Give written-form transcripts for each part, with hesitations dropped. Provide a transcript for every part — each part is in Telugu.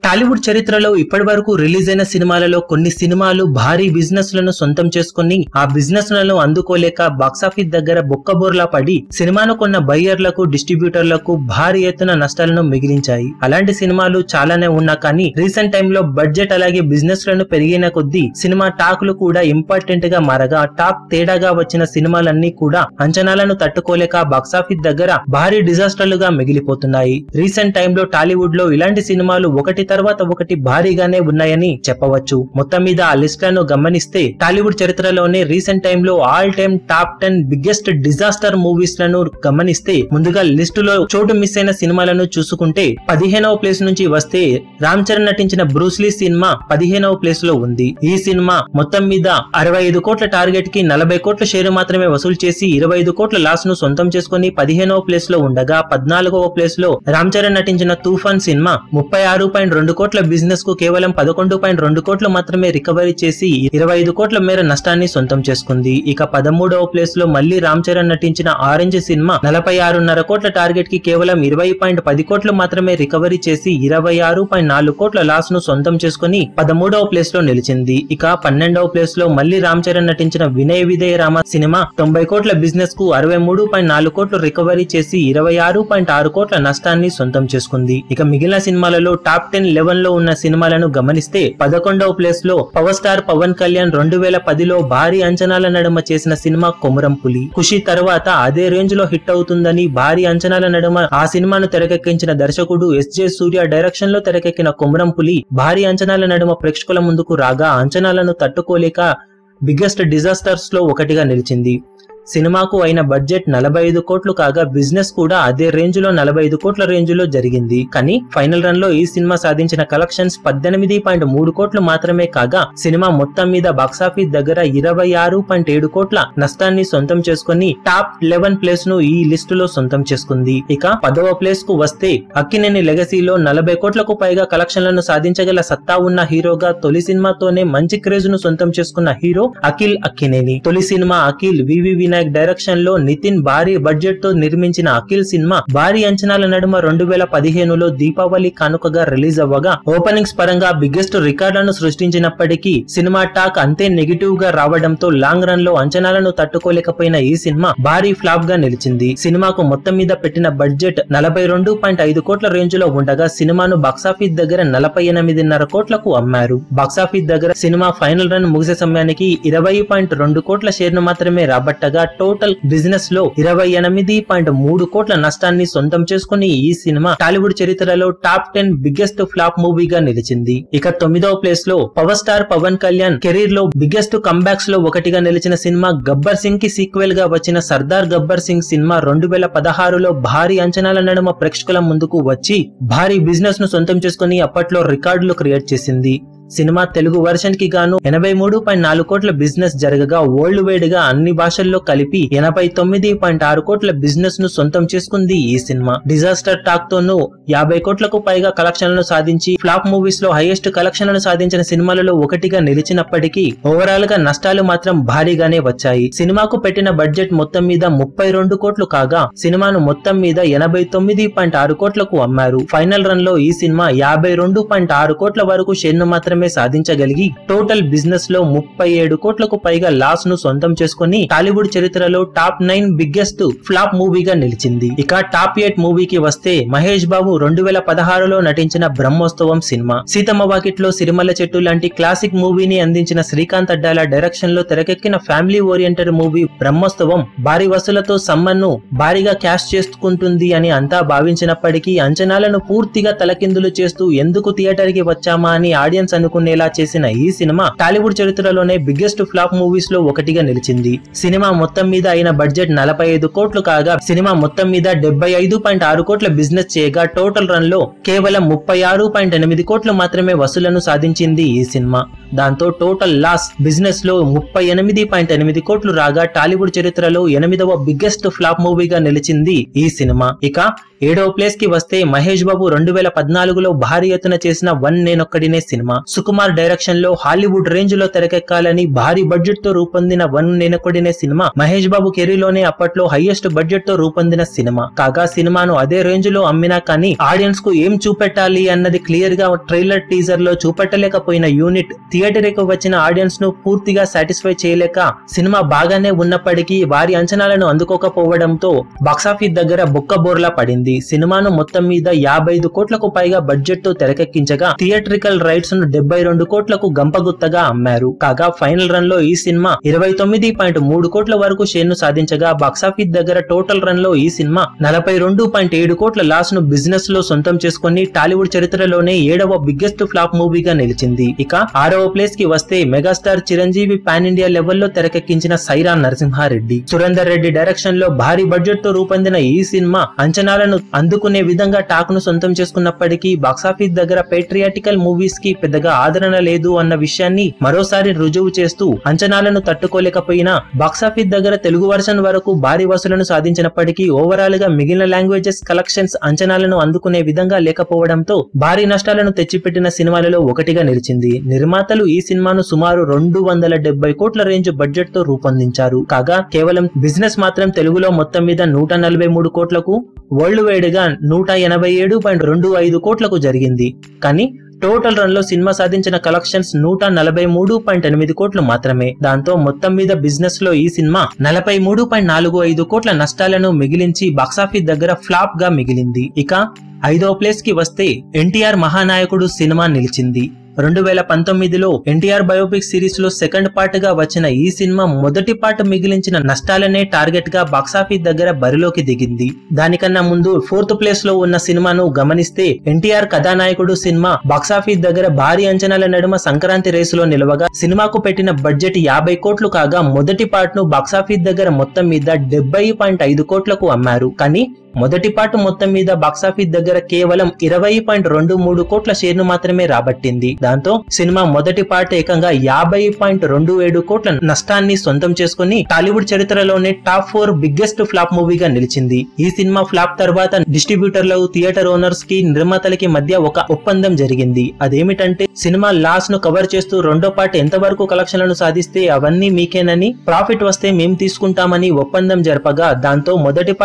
టాలీవుడ్ చరిత్రలో ఇప్పటి వరకు రిలీజ్ అయిన సినిమాలలో కొన్ని సినిమాలు భారీ బిజినెస్ లను సొంతం చేసుకుని ఆ బిజినెస్ లను అందుకోలేక బాక్సాఫీస్ దగ్గర బొక్కబోర్లా పడి సినిమాను కొన్న బయ్యర్లకు డిస్ట్రిబ్యూటర్లకు భారీ ఎత్తున నష్టాలను మిగిలించాయి. అలాంటి సినిమాలు చాలానే ఉన్నా కానీ రీసెంట్ టైంలో బడ్జెట్ అలాగే బిజినెస్ లను పెరిగిన కొద్దీ సినిమా టాకులు కూడా ఇంపార్టెంట్ గా మారగా టాక్ తేడాగా వచ్చిన సినిమాలన్నీ కూడా అంచనాలను తట్టుకోలేక బాక్సాఫీస్ దగ్గర భారీ డిజాస్టర్లుగా మిగిలిపోతున్నాయి. రీసెంట్ టైంలో టాలీవుడ్ లో ఇలాంటి సినిమాలు ఒకటి తర్వాత ఒకటి భారీగానే ఉన్నాయని చెప్పవచ్చు. మొత్తం మీద ఆ లిస్ట్ లను గమనిస్తే టాలీవుడ్ చరిత్రలోనే రీసెంట్ టైంలో all time top 10 biggest disaster movies లను గమనిస్తే ముందుగా లిస్టు లో చోటు మిస్ అయిన సినిమాలను చూసుకుంటే 15వ ప్లేస్ నుంచి వస్తే రామ్ చరణ్ నటించిన బ్రూస్లీ సినిమా 15వ ప్లేస్ లో ఉంది. ఈ సినిమా మొత్తం మీద 65 కోట్ల టార్గెట్ కి 40 కోట్ల షేర్ మాత్రమే వసూలు చేసి 25 కోట్ల లాస్ ను సొంతం చేసుకుని 15వ ప్లేస్ లో ఉండగా 14వ ప్లేస్ లో రామ్ చరణ్ నటించిన తూఫాన్ సినిమా 36.2 కోట్ల బిజినెస్ కు కేవలం 11.2 కోట్లు మాత్రమే రికవరీ చేసి 25 కోట్ల మేర నష్టాన్ని సొంతం చేసుకుంది. ఇక 13వ ప్లేస్ లో మళ్లీ రామ్ చరణ్ నటించిన ఆరెంజ్ సినిమా 46.5 కోట్ల టార్గెట్ కి కేవలం 20.10 కోట్లు మాత్రమే రికవరీ చేసి 26.4 కోట్ల లాస్ ను సొంతం చేసుకుని 13వ ప్లేస్ లో నిలిచింది. ఇక 12వ ప్లేస్ లో మళ్లీ రామ్ చరణ్ నటించిన వినయ విధేయ రామ సినిమా 90 కోట్ల బిజినెస్ కు 63.4 కోట్లు రికవరీ చేసి 26.6 కోట్ల నష్టాన్ని సొంతం చేసుకుంది. ఇక మిగిలిన సినిమాలలో టాప్ 10 11 లో ఉన్న సినిమాలను గమనిస్తే 11వ ప్లేస్ లో పవర్ స్టార్ పవన్ కళ్యాణ్ 2010లో భారీ అంచనాల నడుమ చేసిన సినిమా కొమురం పులి. ఖుషి తర్వాత అదే రేంజ్ లో హిట్ అవుతుందని భారీ అంచనాల నడుమ ఆ సినిమాను తెరకెక్కించిన దర్శకుడు ఎస్జే సూర్య డైరెక్షన్ లో తెరకెక్కిన కొమురం పులి భారీ అంచనాల నడుమ ప్రేక్షకుల ముందుకు రాగా అంచనాలను తట్టుకోలేక బిగ్గెస్ట్ డిజాస్టర్స్ లో ఒకటిగా నిలిచింది. సినిమాకు అయిన బడ్జెట్ 45 కోట్లు కాగా బిజినెస్ కూడా అదే రేంజ్ లో 45 కోట్ల రేంజ్ లో జరిగింది. కానీ ఫైనల్ రన్ లో ఈ సినిమా సాధించిన కలెక్షన్స్ 18.3 కోట్లు మాత్రమే కాగా సినిమా మొత్తం మీద బాక్సాఫీస్ దగ్గర 26.7 కోట్ల నష్టాన్ని సొంతం చేసుకుని టాప్ 11 ప్లేస్ ను ఈ లిస్టులో సొంతం చేసుకుంది. ఇక 10వ ప్లేస్ కు వస్తే అక్కినేని లెగసీలో 40 కోట్లకు పైగా కలెక్షన్లను సాధించగల సత్తా ఉన్న హీరోగా తొలి సినిమాతోనే మంచి క్రేజ్ ను సొంతం చేసుకున్న హీరో అఖిల్ అక్కినేని. తొలి సినిమా అఖిల్ వివి వినాయక్ డైరెక్షన్ లో నితిన్ భారీ బడ్జెట్ తో నిర్మించిన అఖిల్ సినిమా భారీ అంచనాల నడుమ 2015లో దీపావళి కానుకగా రిలీజ్ అవ్వగా ఓపెనింగ్స్ పరంగా బిగ్గెస్ట్ రికార్డులను సృష్టించినప్పటికీ సినిమా టాక్ అంతే నెగిటివ్ గా రావడంతో లాంగ్ రన్ లో అంచనాలను తట్టుకోలేకపోయిన ఈ సినిమా భారీ ఫ్లాప్ గా నిలిచింది. సినిమాకు మొత్తం మీద పెట్టిన బడ్జెట్ 42.5 కోట్ల రేంజ్ లో ఉండగా సినిమాను బాక్సాఫీస్ దగ్గర 48.5 కోట్లకు అమ్మారు. బాక్సాఫీస్ దగ్గర సినిమా ఫైనల్ రన్ ముగిసే సమయానికి 20.2 కోట్ల షేర్ ను మాత్రమే రాబట్టగా టోటల్ బిజినెస్ లో 28.3 కోట్ల నష్టాన్ని సొంతం చేసుకుని ఈ సినిమా టాలీవుడ్ చరిత్రలో టాప్ 10 బిగ్గెస్ట్ ఫ్లాప్ మూవీగా నిలిచింది. ఇక 9వ ప్లేస్ లో power star Pawan Kalyan career లో బిగ్గెస్ట్ కంబ్యాక్స్ లో ఒకటిగా నిలిచిన సినిమా గబ్బర్ సింగ్ కి సీక్వెల్ గా వచ్చిన సర్దార్ గబ్బర్ సింగ్ సినిమా 2016లో భారీ అంచనాల నడుమ ప్రేక్షకుల ముందుకు వచ్చి భారీ బిజినెస్ ను సొంతం చేసుకుని అప్పట్లో రికార్డులు క్రియేట్ చేసింది. సినిమా తెలుగు వర్షన్ కి గాను 83.4 కోట్ల బిజినెస్ జరగగా వరల్డ్ వైడ్ గా అన్ని భాషల్లో కలిపి 89.6 కోట్ల బిజినెస్ ను సొంతం చేసుకుంది ఈ సినిమా. డిజాస్టర్ టాక్ తోనూ 50 కోట్లకు పైగా కలెక్షన్లను సాధించి ఫ్లాప్ మూవీస్ లో హైయెస్ట్ కలెక్షన్లను సాధించిన సినిమాలలో ఒకటిగా నిలిచినప్పటికీ ఓవరాల్ గా నష్టాలు మాత్రం భారీగానే వచ్చాయి. సినిమాకు పెట్టిన బడ్జెట్ మొత్తం మీద 32 కోట్లు కాగా సినిమాను మొత్తం మీద 89.6 కోట్లకు అమ్మారు. ఫైనల్ రన్ లో ఈ సినిమా 52.6 కోట్ల వరకు షేర్ ను మాత్రం సాధించగలిగి టోటల్ బిజినెస్ లో 37 కోట్లకు పైగా లాస్ ను సొంతం చేసుకుని టాలీవుడ్ చరిత్రలో టాప్ 9 బిగ్గెస్ట్ ఫ్లాప్ మూవీగా నిలిచింది. ఇక టాప్ 8 మూవీకి వస్తే మహేష్ బాబు 2016లో నటించిన బ్రహ్మోత్సవం సినిమా. సీతమ్మ వాకిట్లో సిరిమల్ల చెట్టు లాంటి క్లాసిక్ మూవీని అందించిన శ్రీకాంత్ అడ్డాల డైరెక్షన్ లో తెరకెక్కిన ఫ్యామిలీ ఓరియంటెడ్ మూవీ బ్రహ్మోత్సవం భారీ వసూలతో సమ్మన్ను భారీగా క్యాష్ చేసుకుంటుంది అని అంతా భావించినప్పటికీ అంచనాలను పూర్తిగా తలకిందులు చేస్తూ ఎందుకు థియేటర్ కి వచ్చామా అని ఆడియన్స్ అనుకునేలా చేసిన ఈ సినిమా టాలీవుడ్ చరిత్రలోనే బిగ్గెస్ట్ ఫ్లాప్ మూవీస్ లో ఒకటిగా నిలిచింది. సినిమా మొత్తం మీద అయిన బడ్జెట్ 45 కోట్లు కాగా సినిమా మొత్తం మీద 75.6 కోట్ల బిజినెస్ చేయగా టోటల్ రన్ లో కేవలం 36.8 కోట్లు మాత్రమే వసూలను సాధించింది ఈ సినిమా. దాంతో టోటల్ లాస్ బిజినెస్ లో 38.8 కోట్లు రాగా టాలీవుడ్ చరిత్రలో 8వ బిగ్గెస్ట్ ఫ్లాప్ మూవీగా నిలిచింది ఈ సినిమా. ఇక 7వ ప్లేస్ కి వస్తే మహేష్ బాబు 2014లో భారీ ఎత్తున చేసిన వన్ నేనొక్కడినే సినిమా. సుకుమార్ డైరెక్షన్ లో హాలీవుడ్ రేంజ్ లో తెరకెక్కాలని భారీ బడ్జెట్ తో రూపొందిన one నేనకొడినే cinema Mahesh Babu career లోనే అప్పట్లో హైయెస్ట్ బడ్జెట్ తో రూపొందిన సినిమా కాగా సినిమాను అదే రేంజ్ లో అమ్మినా కానీ ఆడియన్స్ కు ఏం చూపెట్టాలి అన్నది క్లియర్ గా ట్రైలర్ టీజర్ లో చూపెట్టలేకపోయిన యూనిట్ థియేటర్ కు వచ్చిన ఆడియన్స్ ను పూర్తిగా సాటిస్ఫై చేయలేక సినిమా బాగానే ఉన్నప్పటికీ వారి అంచనాలను అందుకోకపోవడంతో బాక్సాఫీస్ దగ్గర బుక్కబోర్లా పడింది. సినిమాను మొత్తం మీద 55 కోట్లకు పైగా బడ్జెట్ తో తెరకెక్కించగా థియేట్రికల్ రైట్స్ ను 72 కోట్లకు గంపగుత్తగా అమ్మారు. కాగా ఫైనల్ రన్ లో ఈ సినిమా 29.3 కోట్ల వరకు షేర్ ను సాధించగా బాక్సాఫీస్ దగ్గర టోటల్ రన్ లో ఈ సినిమా 42.7 కోట్ల లాస్ ను బిజినెస్ లో సొంతం చేసుకుని టాలీవుడ్ చరిత్రలోనే 7వ బిగ్గెస్ట్ ఫ్లాప్ మూవీగా నిలిచింది. ఇక 6వ ప్లేస్ కి వస్తే మెగాస్టార్ చిరంజీవి పాన్ ఇండియా లెవెల్లో తెరకెక్కించిన సైరా నరసింహారెడ్డి సురేందర్ రెడ్డి డైరెక్షన్ లో భారీ బడ్జెట్ తో రూపొందిన ఈ సినిమా అంచనాలను అందుకునే విధంగా టాక్ ను సొంతం చేసుకున్నప్పటికీ బాక్సాఫీస్ దగ్గర పేట్రియాటికల్ మూవీస్ కి పెద్దగా ఆదరణ లేదు అన్న విషయాన్ని మరోసారి రుజువు చేస్తూ అంచనాలను తట్టుకోలేకపోయినా బాక్సాఫీస్ దగ్గర తెలుగు వర్షన్ వరకు భారీ వసూలను సాధించినప్పటికీ ఓవరాల్ గా మిగిలిన లాంగ్వేజెస్ కలెక్షన్స్ అంచనాలను అందుకునే విధంగా లేకపోవడంతో భారీ నష్టాలను తెచ్చిపెట్టిన సినిమాలలో ఒకటిగా నిలిచింది. నిర్మాతలు ఈ సినిమాను సుమారు 270 కోట్ల రేంజ్ బడ్జెట్ తో రూపొందించారు. కాగా కేవలం బిజినెస్ మాత్రం తెలుగులో మొత్తం మీద 143 కోట్లకు వరల్డ్ వైడ్ గా 187.25 కోట్లకు జరిగింది. కానీ టోటల్ రన్ లో సినిమా సాధించిన కలెక్షన్స్ 143.8 కోట్లు మాత్రమే. దాంతో మొత్తం మీద బిజినెస్ లో ఈ సినిమా 43.45 కోట్ల నష్టాలను మిగిలించి బాక్సాఫీస్ దగ్గర ఫ్లాప్ గా మిగిలింది. ఇక 5వ ప్లేస్ కి వస్తే ఎన్టీఆర్ మహానాయకుడు సినిమా నిలిచింది. 2019లో ఎన్టీఆర్ బయోపిక్ సిరీస్ లో సెకండ్ పార్ట్ గా వచ్చిన ఈ సినిమా మొదటి పార్ట్ మిగిలించిన నష్టాలనే టార్గెట్ గా బాక్సాఫీస్ దగ్గర బరిలోకి దిగింది. దానికన్నా ముందు 4th ప్లేస్ లో ఉన్న సినిమాను గమనిస్తే ఎన్టీఆర్ కథానాయకుడు సినిమా బాక్సాఫీస్ దగ్గర భారీ అంచనాల నడుమ సంక్రాంతి రేసులో నిలవగా సినిమాకు పెట్టిన బడ్జెట్ 50 కోట్లు కాగా మొదటి పార్ట్ ను బాక్సాఫీస్ దగ్గర మొత్తం మీద 70.5 కోట్లకు అమ్మారు. కానీ మొదటి పార్ట్ మొత్తం మీద బాక్సాఫీస్ దగ్గర కేవలం 20.23 కోట్ల షేర్ ను మాత్రమే రాబట్టింది. దాంతో సినిమా మొదటి పార్ట్ ఏకంగా 50.27 కోట్ల నష్టాన్ని సొంతం చేసుకుని టాలీవుడ్ చరిత్రలోనే టాప్ 4 బిగ్గెస్ట్ ఫ్లాప్ మూవీగా నిలిచింది. ఈ సినిమా ఫ్లాప్ తర్వాత డిస్ట్రిబ్యూటర్లు, థియేటర్ ఓనర్స్ కి, నిర్మాతలకి మధ్య ఒక ఒప్పందం జరిగింది. అదేమిటంటే సినిమా లాస్ ను కవర్ చేస్తూ రెండో పార్ట్ ఎంతవరకు కలెక్షన్లను సాధిస్తే అవన్నీ మీకేనని, ప్రాఫిట్ వస్తే మేం తీసుకుంటామని ఒప్పందం జరపగా దాంతో మొదటి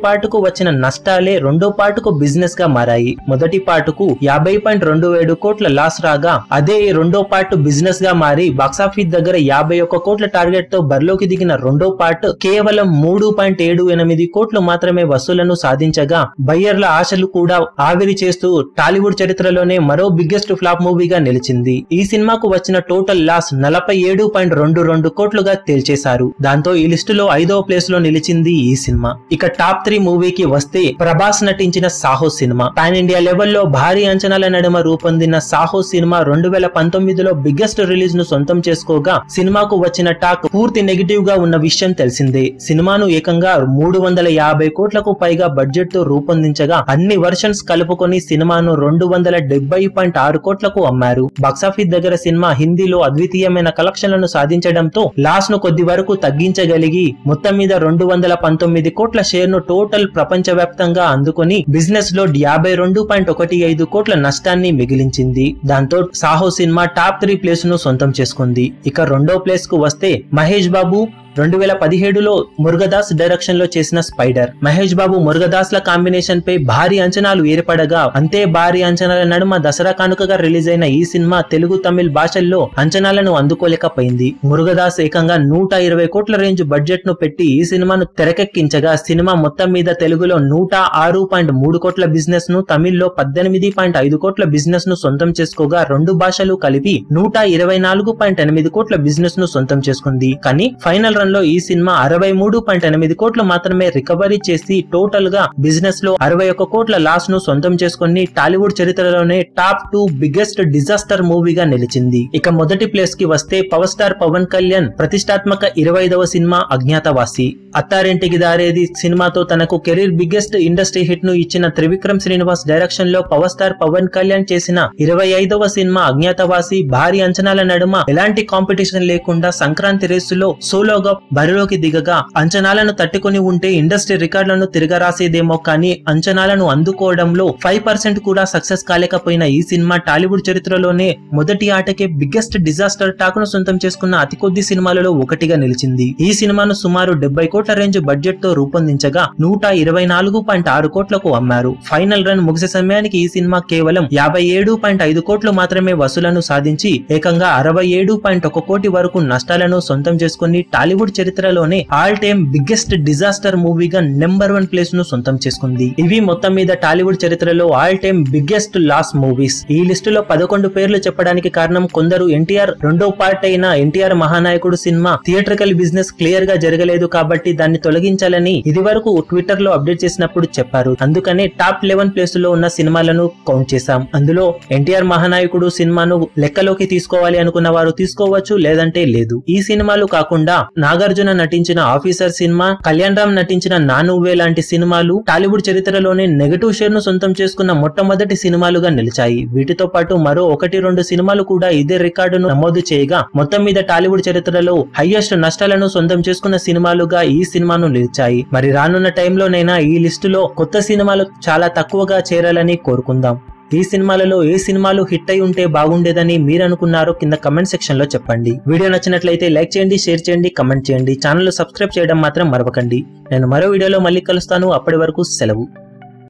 పార్ట్ కు వచ్చిన నష్టాలే రెండో పార్ట్ కు బిజినెస్ గా మారాయి. మొదటి పార్ట్ కు 50.27 కోట్ల లాస్ రాగా అదే రెండో పార్ట్ బిజినెస్ గా మారి బాక్సాఫీస్ దగ్గర 51 కోట్ల టార్గెట్ తో బరిలోకి దిగిన రెండో పార్ట్ కేవలం 3.78 కోట్లు మాత్రమే వసూలను సాధించగా బయ్యర్ల ఆశలు కూడా ఆవిరి చేస్తూ టాలీవుడ్ చరిత్రలోనే మరో బిగ్గెస్ట్ ఫ్లాప్ మూవీగా నిలిచింది. ఈ సినిమాకు వచ్చిన టోటల్ లాస్ 47.22 కోట్లుగా తేల్చేశారు. దాంతో ఈ లిస్టులో 5వ ప్లేస్ లో నిలిచింది ఈ సినిమా. ఇక టాప్ 3 మూవీకి వస్తే ప్రభాస్ నటించిన సాహో సినిమా పాన్ ఇండియా లెవెల్లో భారీ అంచనాల నడుమ రూపొందిన సాహో సినిమా 2019లో బిగ్గెస్ట్ రిలీజ్ ను సొంతం చేసుకోగా సినిమాకు వచ్చిన టాక్ పూర్తి నెగిటివ్ గా ఉన్న విషయం తెలిసిందే. సినిమాను ఏకంగా 350 కోట్లకు పైగా బడ్జెట్ తో రూపొందించగా అన్ని వర్షన్స్ కలుపుకొని సినిమాను 270.6 కోట్లకు అమ్మారు. బాక్సాఫీస్ దగ్గర సినిమా హిందీలో అద్వితీయమైన కలెక్షన్లను సాధించడంతో లాస్ ను కొద్ది వరకు తగ్గించగలిగి మొత్తం మీద 219 కోట్ల షేర్ ను టోటల్ ప్రపంచవ్యాప్తంగా అందుకొని బిజినెస్ లో 52.15 కోట్ల నష్టాన్ని మిగిలించింది. దాంతో సాహో సినిమా టాప్ 3 ప్లేస్ ను సొంతం చేసుకుంది. ఇక రెండో ప్లేస్ కు వస్తే మహేష్ బాబు 2017లో మురుగదాస్ డైరెక్షన్ లో చేసిన స్పైడర్. మహేష్ బాబు మురుగదాస్ ల కాంబినేషన్ పై భారీ అంచనాలు ఏర్పడగా అంతే భారీ అంచనాల నడుమ దసరా కానుకగా రిలీజ్ అయిన ఈ సినిమా తెలుగు, తమిళ భాషల్లో అంచనాలను అందుకోలేకపోయింది. మురుగదాస్ ఏకంగా 120 కోట్ల రేంజ్ బడ్జెట్ ను పెట్టి ఈ సినిమాను తెరకెక్కించగా సినిమా మొత్తం మీద తెలుగులో 106.3 కోట్ల బిజినెస్ ను, తమిళ్లో 18.5 కోట్ల బిజినెస్ ను సొంతం చేసుకోగా రెండు భాషలు కలిపి 124.8 కోట్ల బిజినెస్ ను సొంతం చేసుకుంది. కానీ ఫైనల్ లో ఈ సినిమా 63.8 కోట్లు మాత్రమే రికవరీ చేసి టోటల్ గా బిజినెస్ లో 61 కోట్ల లాస్ ను సొంతం చేసుకుని టాలీవుడ్ చరిత్రలోనే టాప్ 2 బిగ్గెస్ట్ డిజాస్టర్ మూవీగా నిలిచింది. ఇక మొదటి ప్లేస్ కి వస్తే పవర్ స్టార్ పవన్ కళ్యాణ్ ప్రతిష్టాత్మక 25వ సినిమా అజ్ఞాతవాసి. అత్తారింటికి దారేది సినిమాతో తనకు కెరీర్ బిగ్గెస్ట్ ఇండస్ట్రీ హిట్ ను ఇచ్చిన త్రివిక్రమ్ శ్రీనివాస్ డైరెక్షన్ లో పవర్ స్టార్ పవన్ కళ్యాణ్ చేసిన 25వ సినిమా అజ్ఞాతవాసి భారీ అంచనాల నడుమ ఎలాంటి కాంపిటీషన్ లేకుండా సంక్రాంతి రేసులో సోలోగా బరిలోకి దిగగా అంచనాలను తట్టుకొని ఉంటే ఇండస్ట్రీ రికార్డులను తిరగరాసేదేమో కానీ అంచనాలను అందుకోవడంలో 5% కూడా సక్సెస్ కాలేకపోయిన ఈ సినిమా టాలీవుడ్ చరిత్రలోనే మొదటి ఆటకే బిగ్గెస్ట్ డిజాస్టర్ టాక్ ను సొంతం చేసుకున్న అతి కొద్ది సినిమాలలో ఒకటిగా నిలిచింది. ఈ సినిమాను సుమారు 70 కోట్ల రేంజ్ బడ్జెట్ తో రూపొందించగా 124.6 కోట్లకు అమ్మారు. ఫైనల్ రన్ ముగిసే సమయానికి ఈ సినిమా కేవలం 57.5 కోట్లు మాత్రమే వసూలను సాధించి ఏకంగా 67.1 కోటి వరకు నష్టాలను సొంతం చేసుకుని టాలీవుడ్ చరిత్రలోనే ఆల్ టైమ్ బిగ్గెస్ట్ డిజాస్టర్ మూవీగా నెంబర్ 1 ప్లేస్ ను సొంతం చేసుకుంది. ఇవి మొత్తం మీద టాలీవుడ్ చరిత్రలో all time biggest loss movies. ఈ లిస్టులో 11 పేర్లు చెప్పడానికి కారణం కొందరు ఎన్టీఆర్ రెండో పార్ట్ అయిన ఎన్టీఆర్ మహానాయకుడు సినిమా థియేట్రికల్ బిజినెస్ క్లియర్ గా జరగలేదు కాబట్టి దాన్ని తొలగించాలని ఇది వరకు ట్విట్టర్ లో అప్డేట్ చేసినప్పుడు చెప్పారు. అందుకనే టాప్ 11 ప్లేస్ లో ఉన్న సినిమాలను కౌంట్ చేశాం. అందులో ఎన్టీఆర్ మహానాయకుడు సినిమాను లెక్కలోకి తీసుకోవాలి అనుకున్న వారు తీసుకోవచ్చు, లేదంటే లేదు. ఈ సినిమాలు కాకుండా నాగార్జున నటించిన ఆఫీసర్ సినిమా, కళ్యాణ్ రామ్ నటించిన నా నువ్వే లాంటి సినిమాలు టాలీవుడ్ చరిత్రలోనే నెగటివ్ షేర్ ను సొంతం చేసుకున్న మొట్టమొదటి సినిమాలుగా నిలిచాయి. వీటితో పాటు మరో 1-2 సినిమాలు కూడా ఇదే రికార్డును నమోదు చేయగా మొత్తం మీద టాలీవుడ్ చరిత్రలో హైయెస్ట్ నష్టాలను సొంతం చేసుకున్న సినిమాలుగా ఈ సినిమాను నిలిచాయి. మరి రానున్న టైంలోనైనా ఈ లిస్టులో కొత్త సినిమాలు చాలా తక్కువగా చేరాలని కోరుకుందాం. ఈ సినిమాలలో ఏ సినిమాలు హిట్ అయి ఉంటే బాగుండేదని మీరు అనుకున్నారో కింద కమెంట్ సెక్షన్ లో చెప్పండి. వీడియో నచ్చినట్లయితే లైక్ చేయండి, షేర్ చేయండి, కమెంట్ చేయండి. ఛానల్ సబ్స్క్రైబ్ చేయడం మాత్రం మరవకండి. నేను మరో వీడియోలో మళ్ళీ కలుస్తాను. అప్పటి వరకు సెలవు.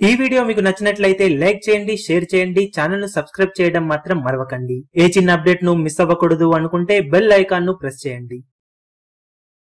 ఈ వీడియో మీకు నచ్చినట్లయితే లైక్ చేయండి, షేర్ చేయండి, ఛానల్ ను సబ్స్క్రైబ్ చేయడం మాత్రం మరవకండి. ఏ చిన్న అప్డేట్ ను మిస్ అవ్వకూడదు అనుకుంటే బెల్ ఐకాన్ ను ప్రెస్ చేయండి.